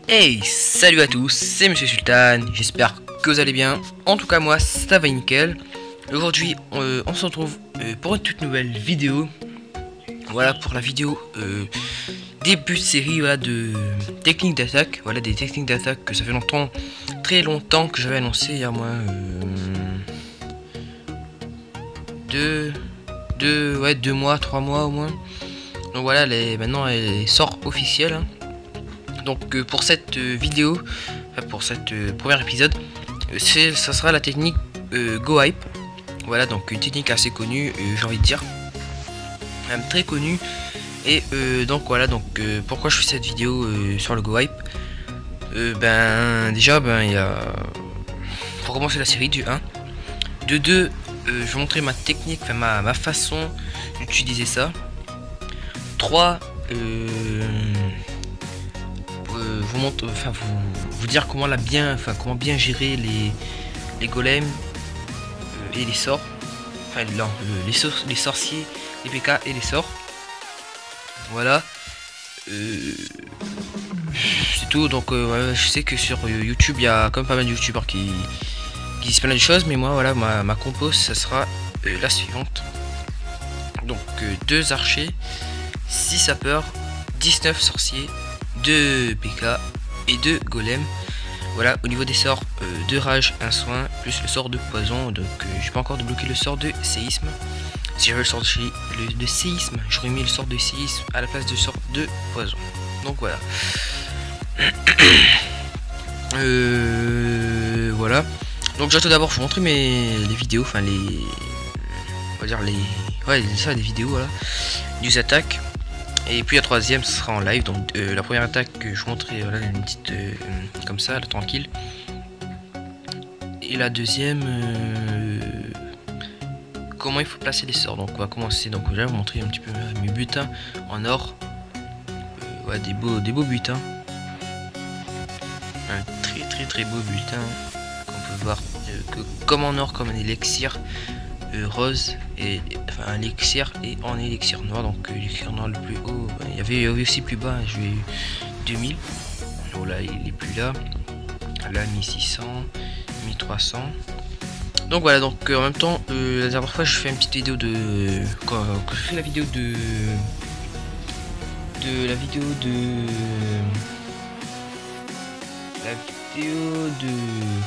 Hey, salut à tous, c'est Monsieur Sultan, j'espère que vous allez bien. En tout cas moi, ça va nickel. Aujourd'hui, on se retrouve pour une toute nouvelle vidéo. Voilà, pour la vidéo début de série, voilà, de techniques d'attaque. Voilà, des techniques d'attaque que ça fait longtemps, très longtemps que j'avais annoncé il y a moins deux mois, 3 mois au moins. Donc voilà, maintenant elle sort officielle, hein. Donc pour cette vidéo, enfin, pour cette premier épisode, ça sera la technique Go Hype. Voilà, donc une technique assez connue, j'ai envie de dire, même très connue. Et donc voilà, donc pourquoi je fais cette vidéo sur le Go Hype. Déjà, il y a, pour commencer la série, du 1, de 2, je vais montrer ma technique, enfin ma façon d'utiliser ça. 3, vous dire comment bien gérer les golems et les sorts, enfin non, les sorciers, les PK et les sorts. Voilà, c'est tout. Donc je sais que sur YouTube il y a comme pas mal de youtubeurs qui disent plein de choses, mais moi voilà, ma compo ça sera la suivante. Donc 2 archers, 6 sapeurs, 19 sorciers, 2 PK et 2 golems. Voilà, au niveau des sorts, 2 rage, 1 soin, plus le sort de poison. Donc j'ai pas encore débloqué le sort de séisme. Si j'avais le sort de séisme, j'aurais mis le sort de séisme à la place du sort de poison. Donc voilà. Voilà. Donc je vais tout d'abord vous montrer les vidéos, enfin on va dire les vidéos, voilà, des attaques. Et puis la troisième, ce sera en live. Donc la première attaque que je vous montrerai, voilà, une petite comme ça, là, tranquille. Et la deuxième, comment il faut placer les sorts. Donc on va commencer. Donc je vais vous montrer un petit peu mes butins en or. Ouais, des beaux butins. Un très beau butin qu'on peut voir comme en or, comme un élixir rose, et enfin un élixir et en élixir noir. Donc l'élixir noir le plus haut, il y avait aussi plus bas, je vais 2000. Oh là, il est plus là, 1600, 1300. Donc voilà, donc en même temps, la dernière fois je fais une petite vidéo quand je fais la vidéo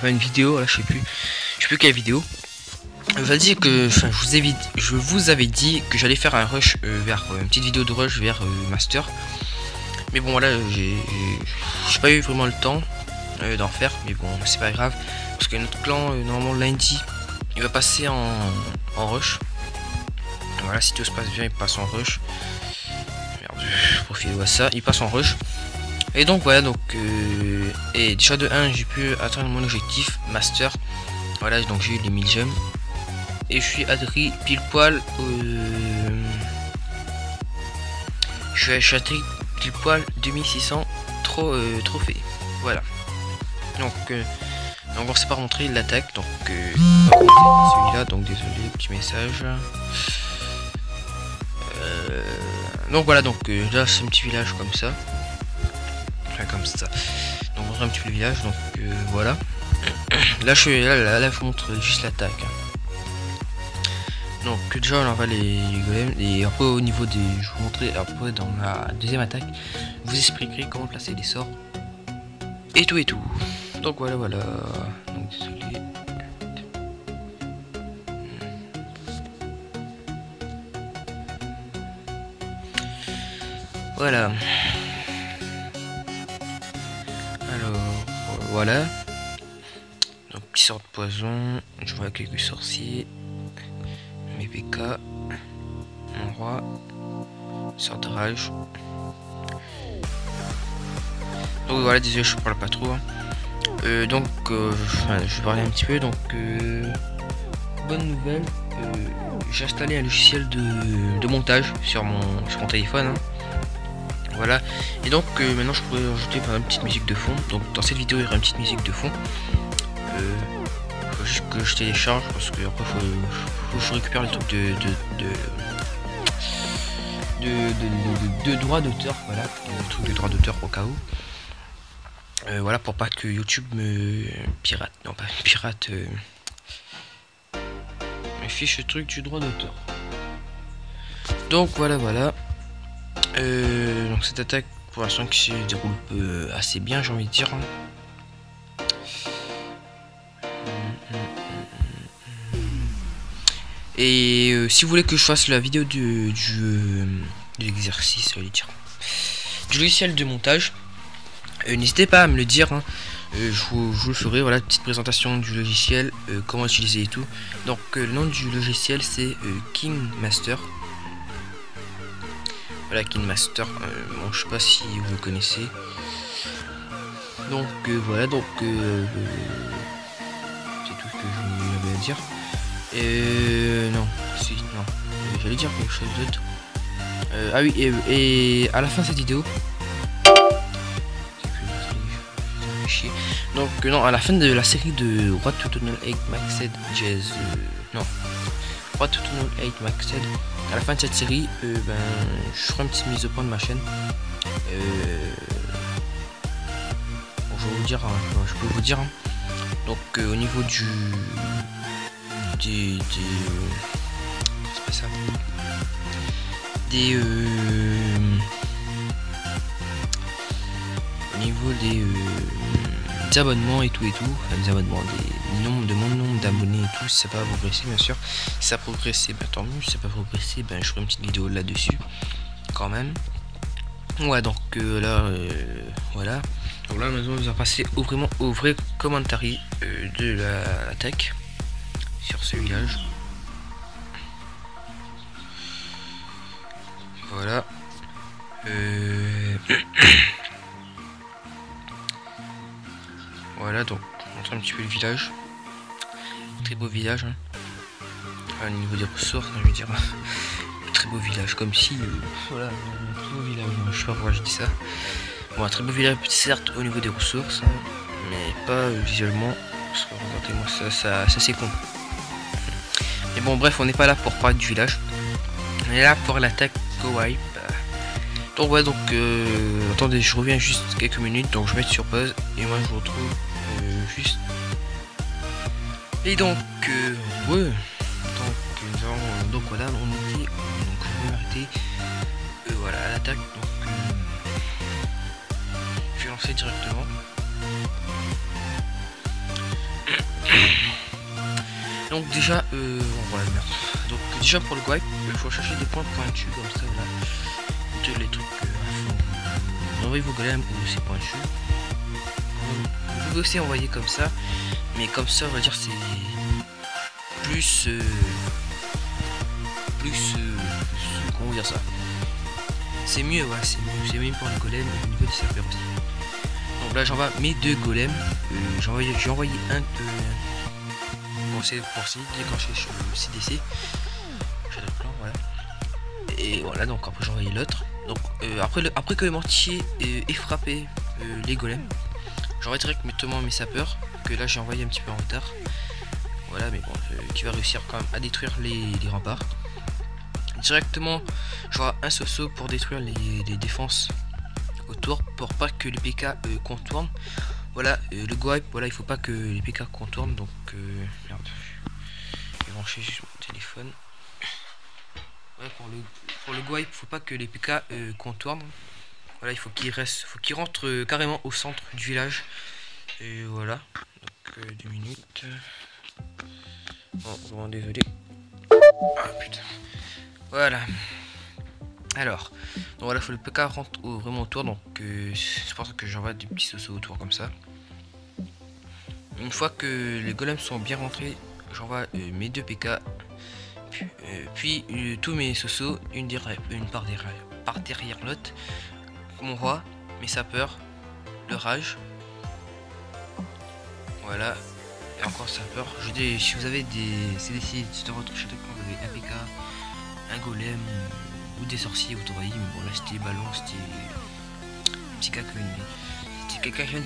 une vidéo là, je sais plus quelle vidéo. Je vous avais dit que j'allais faire un rush vers une petite vidéo de rush vers Master. Mais bon voilà, j'ai pas eu vraiment le temps d'en faire, mais bon c'est pas grave, parce que notre clan normalement lundi il va passer en rush. Voilà, si tout se passe bien, il passe en rush. Merde, profil de ça, il passe en rush. Et donc voilà, donc et déjà de 1 j'ai pu atteindre mon objectif Master. Voilà, donc j'ai eu les 1000 gemmes. Et je suis adri pile poil je suis adri pile poil 2600 trophées. Voilà. Donc on va pas montrer l'attaque. Donc celui-là, donc désolé, petit message. Donc voilà, donc là c'est un petit village comme ça. Enfin, comme ça. Donc on voit un petit peu le village, donc voilà. Là je vous montre juste l'attaque. Donc déjà on envoie les golems, et après au niveau des, je vous montrerai après dans la deuxième attaque, vous expliquerai comment placer les sorts et tout. Donc voilà. Donc désolé. Voilà. Alors voilà. Donc petit sort de poison, je vois quelques sorciers. Mes PK, mon roi, sort de rage. Donc voilà, désolé, je parle pas trop. Je vais parler un petit peu. Donc bonne nouvelle, j'ai installé un logiciel de montage sur mon téléphone, hein. Voilà, et donc maintenant je pourrais rajouter une petite musique de fond. Donc dans cette vidéo il y aura une petite musique de fond. Faut juste que je télécharge, parce que après faut que je récupère les trucs de droits d'auteur. Voilà, le truc de droits d'auteur au cas où. Voilà, pour pas que YouTube me pirate, non pas pirate, me fiche le truc du droit d'auteur. Donc voilà. Donc cette attaque pour l'instant qui se déroule assez bien, j'ai envie de dire. Et si vous voulez que je fasse la vidéo de l'exercice, du logiciel de montage, n'hésitez pas à me le dire. Je vous le ferai. Voilà, petite présentation du logiciel, comment utiliser et tout. Donc le nom du logiciel c'est KineMaster. Voilà, KineMaster. Bon, je sais pas si vous le connaissez. Donc voilà, donc c'est tout ce que je vais dire. Non, j'allais dire quelque chose d'autre. Ah oui, et à la fin de cette vidéo, donc non, à la fin de la série de Road to Tunnel 8 Maxed Jazz, Road to Tunnel 8 Maxed, à la fin de cette série, je ferai une petite mise au point de ma chaîne. Bon, je vais vous dire, je peux vous dire. Donc au niveau c'est pas ça. Au niveau des abonnements et tout, enfin, des abonnements, de mon nombre d'abonnés et tout, si ça va progresser, bien sûr. Si ça a progressé, tant mieux. Si ça n'a pas progressé, je ferai une petite vidéo là-dessus, quand même. Ouais, donc là, voilà. Donc là, maintenant, on va passer au vrai commentaire de la tech sur ce village. Voilà. Voilà, donc on montre un petit peu le village. Très beau village. Au niveau des ressources, je veux dire. Très beau village, comme si. Voilà, un très beau village. Je sais pas pourquoi je dis ça. Bon, un très beau village, certes, au niveau des ressources, mais pas visuellement. Parce que regardez-moi ça c'est con. Mais bon, bref, on n'est pas là pour parler du village. On est là pour l'attaque Go Wipe. Donc ouais, donc attendez, je reviens juste quelques minutes, donc je vais mettre sur pause et moi je vous retrouve juste. Et donc ouais, donc voilà, on était, donc je vais m'arrêter. Voilà, à l'attaque, donc je vais lancer directement. Donc déjà, voilà, merde. Donc déjà pour le wipe, il faut chercher des points pointus comme ça, voilà. Les trucs vous envoyez vos golems ou c'est pointu. Vous pouvez aussi envoyer comme ça, mais comme ça on va dire c'est plus comment dire ça, c'est mieux, ouais, c'est mieux pour les golems au niveau des serveurs aussi. Donc là j'envoie mes deux golems, j'ai envoyé un de bon, c'est pour déclencher sur le CDC, j'ai le plan, voilà. Et voilà, donc après j'ai envoyé l'autre. Donc après que le mortier ait frappé les golems, j'envoie directement mes sapeurs, que là j'ai envoyé un petit peu en retard. Voilà, mais bon, qui va réussir quand même à détruire les remparts. Directement, j'envoie un Soso pour détruire les défenses autour, pour pas que les PK contournent. Voilà, le go wipe, voilà, il faut pas que les PK contournent, donc merde. Je vais brancher juste mon téléphone. Ouais, pour le go wipe, faut pas que les PK contournent. Voilà, il faut qu'il rentre carrément au centre du village. Et voilà. Donc 2 minutes. Bon, vraiment désolé. Ah putain. Voilà. Alors, donc voilà, faut le PK rentre vraiment autour. Donc c'est pour ça que j'envoie des petits sauceaux autour comme ça. Une fois que les golems sont bien rentrés, j'envoie mes deux PK. Puis tous mes sauceaux, une par derrière l'autre, mon roi, mes sapeurs, le rage, voilà, et encore sapeur. Si vous avez des CDC de votre château, vous avez un PK, un golem ou des sorciers ou mais bon là c'était ballon, c'était un petit caca, c'était quelqu'un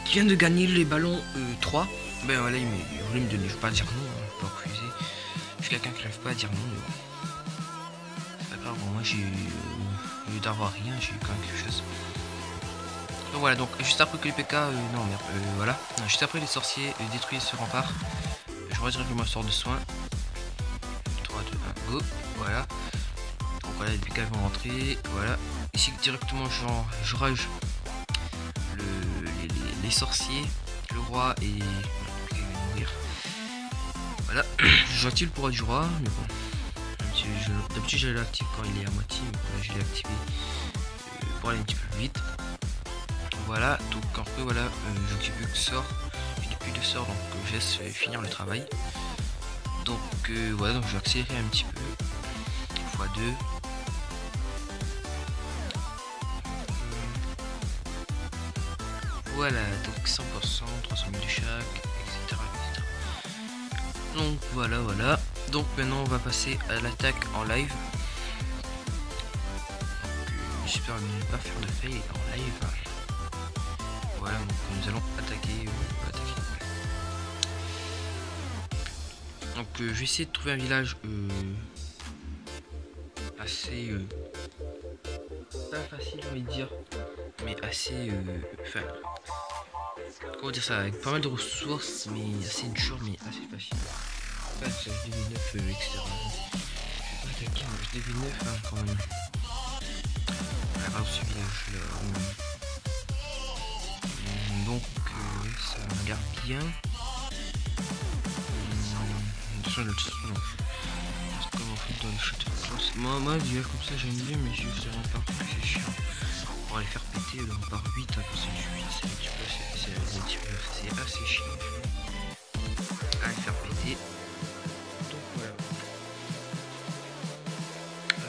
qui vient de gagner les ballons 3, ben voilà, il voulait me donner, je vais pas dire non, pas refuser. Je suis quelqu'un qui n'arrive pas à dire non, mais bon. C'est pas grave, bon, moi j'ai au lieu d'avoir rien, j'ai eu quand même quelque chose. Donc voilà, donc juste après que les PK, non merde, voilà, juste après les sorciers détruisent ce rempart, je redirectement sort de soin. 3, 2, 1, go, voilà. Donc voilà, les PK vont rentrer, voilà. Ici directement je rage les sorciers, le roi et il va mourir. Voilà, j'active le pouvoir du roi, mais bon. D'habitude je l'active quand il est à moitié, mais voilà, je l'ai activé pour aller un petit peu plus vite. Voilà, donc après voilà, j'occupe plus que sort, j'ai plus de sort, donc je laisse finir le travail. Donc voilà, donc je vais accélérer un petit peu, x2. Voilà, donc 100%, 300 000 de chaque, etc., etc. Donc voilà. Donc maintenant on va passer à l'attaque en live. J'espère ne pas faire de fail en live. Voilà, donc nous allons attaquer. Donc je vais essayer de trouver un village assez pas facile, on va dire, mais assez enfin, comment dire ça, avec pas mal de ressources, mais assez dur, mais assez facile. Enfin, ça, je devais 9, etc. Je vais pas attaquer, mais je devais 9 hein, quand même. Alors, ce village là. Donc, ça a l'air bien. Attention, le titre, non. C'est comme en fait dans le château de classe. Moi, des villages comme ça, j'aime bien, mais je sais pas, c'est chiant. Pour les faire péter, là, on part 8, hein, c'est du 8, c'est assez chiant. À les faire péter. Donc voilà.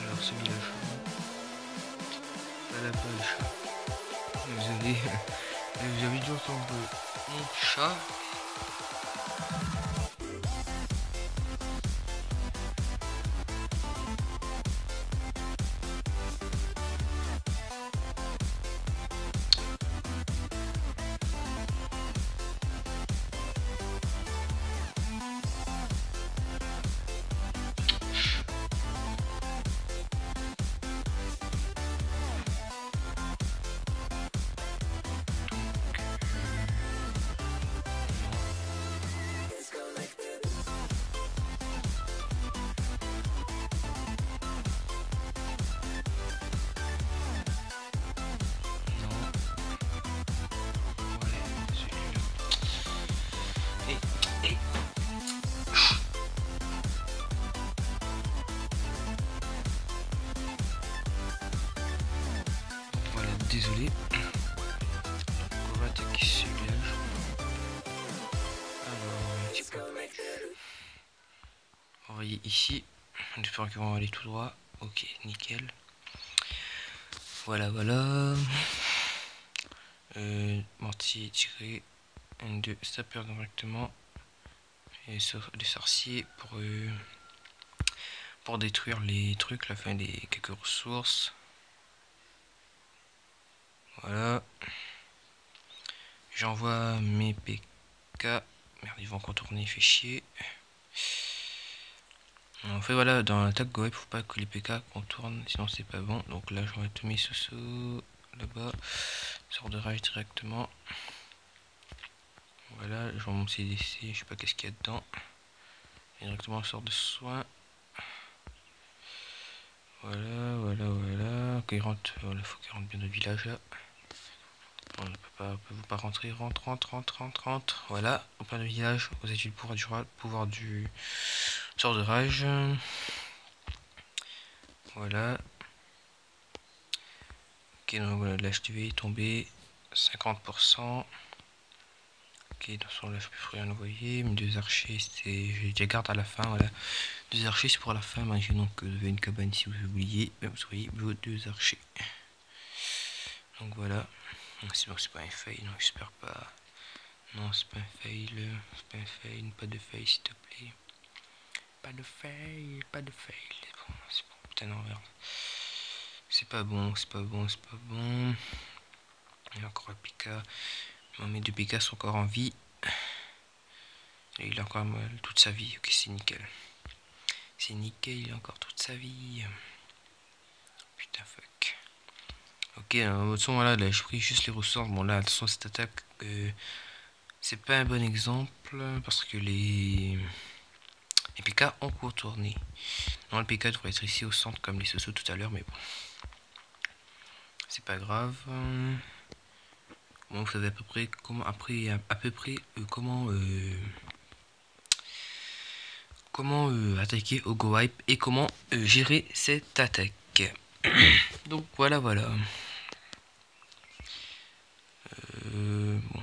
Alors ce village, à la page, vous avez dû entendre mon chat. Voilà, désolé. On va attaquer ce village. Alors, un petit peu. Envoyer ici. J'espère qu'ils vont aller tout droit. Ok, nickel. Voilà. Mortier tiré. 1, 2, sapeur directement. Et des sorciers pour détruire les trucs, la fin des quelques ressources. Voilà. J'envoie mes PK. Merde, ils vont contourner, il fait chier. En fait, voilà, dans l'attaque Goep, faut pas que les PK contournent, sinon c'est pas bon. Donc là, j'envoie tous mes sosos là-bas. Sort de rage directement. Voilà, je vois mon CDC, je sais pas qu'est-ce qu'il y a dedans. Et directement sort de soin. Voilà. Ok, il rentre, voilà, faut qu'il rentre bien dans le village là. On ne peut pas rentrer, rentre. Voilà, au plein de village, vous avez le pouvoir du sort de rage. Voilà. Ok, donc voilà, l'HTV est tombé 50%. Ok, dans son là je peux rien envoyer. Mais 2 archers, j'ai déjà garde à la fin, voilà. 2 archers c'est pour la fin, imaginons que vous avez une cabane si vous oubliez, vous voyez vos 2 archers. Donc voilà. C'est bon, c'est pas un fail, non, j'espère pas. Non, c'est pas un fail, pas de fail s'il te plaît. Pas de fail. C'est bon, putain non, merde. C'est pas bon. Il y a encore un Pika. Mes 2 Pika sont encore en vie. Et il a encore toute sa vie. Ok, c'est nickel. Il a encore toute sa vie. Putain, fuck. Ok, de toute façon, voilà, là, je pris juste les ressources. Bon, là, attention, cette attaque, c'est pas un bon exemple parce que les PK ont contourné. Non, le PK devrait être ici au centre comme les Soso tout à l'heure, mais bon, c'est pas grave. Bon, vous savez à peu près comment, après, à peu près comment attaquer au go wipe et comment gérer cette attaque. Donc voilà, voilà. Bon.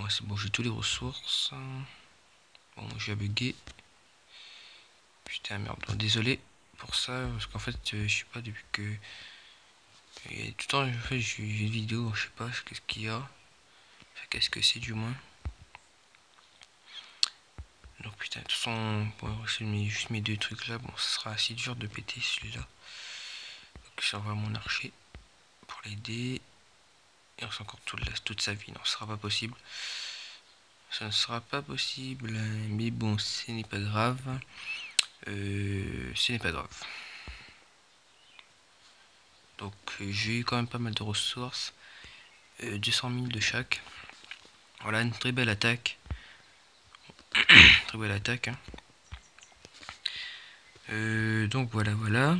C'est bon, j'ai tous les ressources. Bon, j'ai bugué. Putain, merde. Bon, désolé pour ça, parce qu'en fait, je sais pas, depuis que. Tout le temps, en fait, j'ai une vidéo, je sais pas qu'est-ce qu'il y a. Enfin, qu'est-ce que c'est du moins. Donc, putain, de toute façon, bon, juste mes deux trucs là. Bon, ce sera assez dur de péter celui-là. Donc, j'envoie mon archer pour l'aider. Il reste encore toute sa vie. Non, ce sera pas possible. Ça ne sera pas possible. Mais bon, ce n'est pas grave. Ce n'est pas grave. Donc j'ai eu quand même pas mal de ressources. 200 000 de chaque. Voilà, une très belle attaque. Très belle attaque. Hein. Donc voilà, voilà.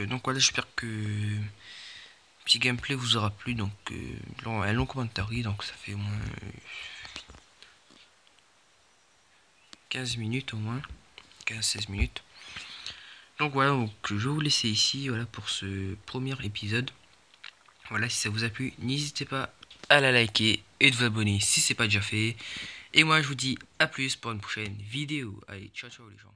Donc voilà, j'espère que petit gameplay vous aura plu. Donc un long commentaire, donc ça fait au moins 15 minutes au moins. 15-16 minutes. Donc voilà, donc je vais vous laisser ici, voilà, pour ce premier épisode. Voilà, si ça vous a plu, n'hésitez pas à la liker et de vous abonner si c'est pas déjà fait. Et moi je vous dis à plus pour une prochaine vidéo. Allez, ciao ciao les gens.